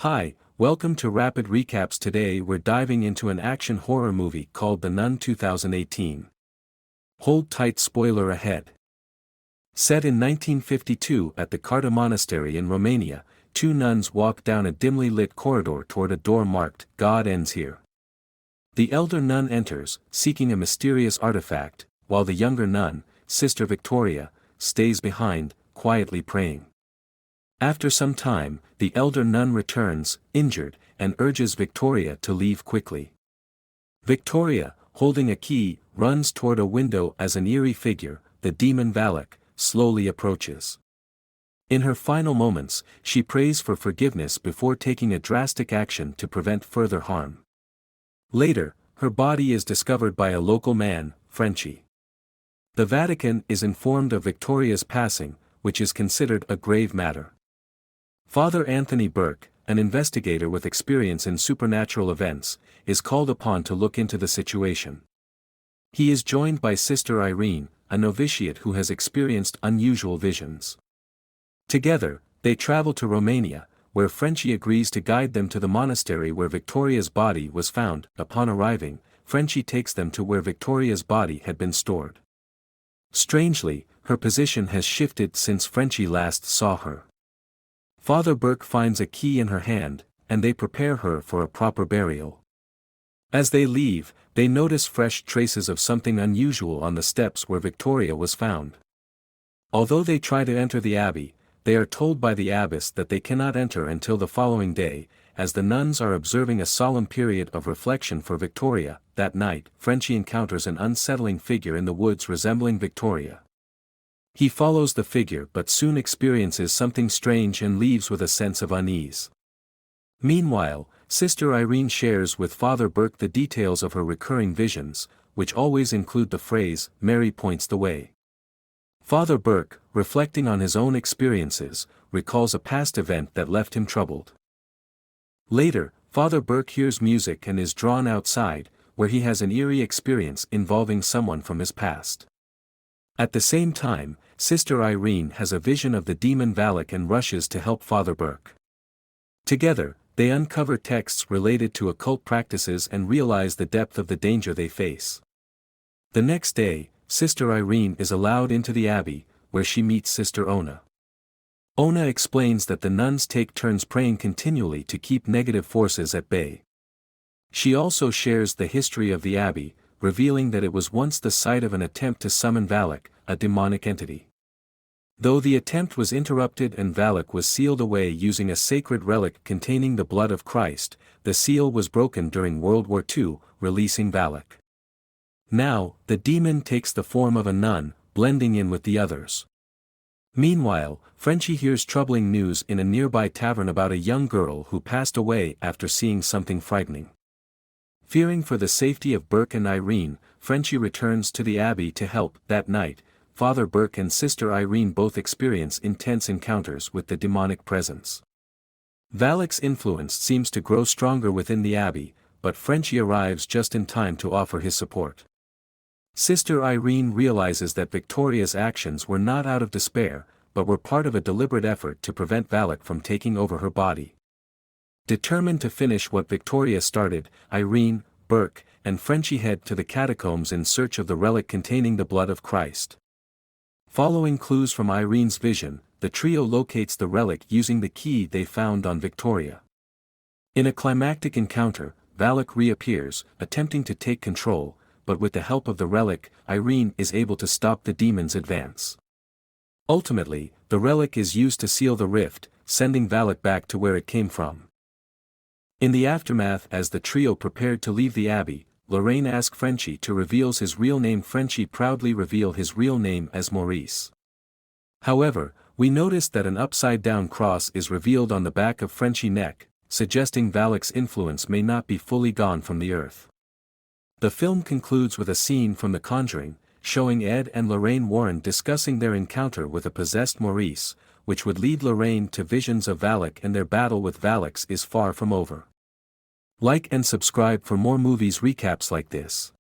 Hi, welcome to Rapid Recaps. Today we're diving into an action horror movie called The Nun 2018. Hold tight, spoiler ahead. Set in 1952 at the Carta Monastery in Romania, two nuns walk down a dimly lit corridor toward a door marked, "God ends here." The elder nun enters, seeking a mysterious artifact, while the younger nun, Sister Victoria, stays behind, quietly praying. After some time, the elder nun returns, injured, and urges Victoria to leave quickly. Victoria, holding a key, runs toward a window as an eerie figure, the demon Valak, slowly approaches. In her final moments, she prays for forgiveness before taking a drastic action to prevent further harm. Later, her body is discovered by a local man, Frenchie. The Vatican is informed of Victoria's passing, which is considered a grave matter. Father Anthony Burke, an investigator with experience in supernatural events, is called upon to look into the situation. He is joined by Sister Irene, a novitiate who has experienced unusual visions. Together, they travel to Romania, where Frenchie agrees to guide them to the monastery where Victoria's body was found. Upon arriving, Frenchie takes them to where Victoria's body had been stored. Strangely, her position has shifted since Frenchie last saw her. Father Burke finds a key in her hand, and they prepare her for a proper burial. As they leave, they notice fresh traces of something unusual on the steps where Victoria was found. Although they try to enter the abbey, they are told by the abbess that they cannot enter until the following day, as the nuns are observing a solemn period of reflection for Victoria. That night, Frenchie encounters an unsettling figure in the woods resembling Victoria. He follows the figure but soon experiences something strange and leaves with a sense of unease. Meanwhile, Sister Irene shares with Father Burke the details of her recurring visions, which always include the phrase, "Mary points the way." Father Burke, reflecting on his own experiences, recalls a past event that left him troubled. Later, Father Burke hears music and is drawn outside, where he has an eerie experience involving someone from his past. At the same time, Sister Irene has a vision of the demon Valak and rushes to help Father Burke. Together, they uncover texts related to occult practices and realize the depth of the danger they face. The next day, Sister Irene is allowed into the abbey, where she meets Sister Ona. Ona explains that the nuns take turns praying continually to keep negative forces at bay. She also shares the history of the abbey, revealing that it was once the site of an attempt to summon Valak, a demonic entity. Though the attempt was interrupted and Valak was sealed away using a sacred relic containing the blood of Christ, the seal was broken during World War II, releasing Valak. Now, the demon takes the form of a nun, blending in with the others. Meanwhile, Frenchie hears troubling news in a nearby tavern about a young girl who passed away after seeing something frightening. Fearing for the safety of Burke and Irene, Frenchie returns to the abbey to help. That night, Father Burke and Sister Irene both experience intense encounters with the demonic presence. Valak's influence seems to grow stronger within the abbey, but Frenchie arrives just in time to offer his support. Sister Irene realizes that Victoria's actions were not out of despair, but were part of a deliberate effort to prevent Valak from taking over her body. Determined to finish what Victoria started, Irene, Burke, and Frenchie head to the catacombs in search of the relic containing the blood of Christ. Following clues from Irene's vision, the trio locates the relic using the key they found on Victoria. In a climactic encounter, Valak reappears, attempting to take control, but with the help of the relic, Irene is able to stop the demon's advance. Ultimately, the relic is used to seal the rift, sending Valak back to where it came from. In the aftermath, as the trio prepared to leave the abbey, Lorraine asks Frenchie to reveal his real name. Frenchie proudly reveals his real name as Maurice. However, we notice that an upside-down cross is revealed on the back of Frenchie's neck, suggesting Valak's influence may not be fully gone from the earth. The film concludes with a scene from The Conjuring, showing Ed and Lorraine Warren discussing their encounter with a possessed Maurice, which would lead Lorraine to visions of Valak, and their battle with Valak is far from over. Like and subscribe for more movies recaps like this.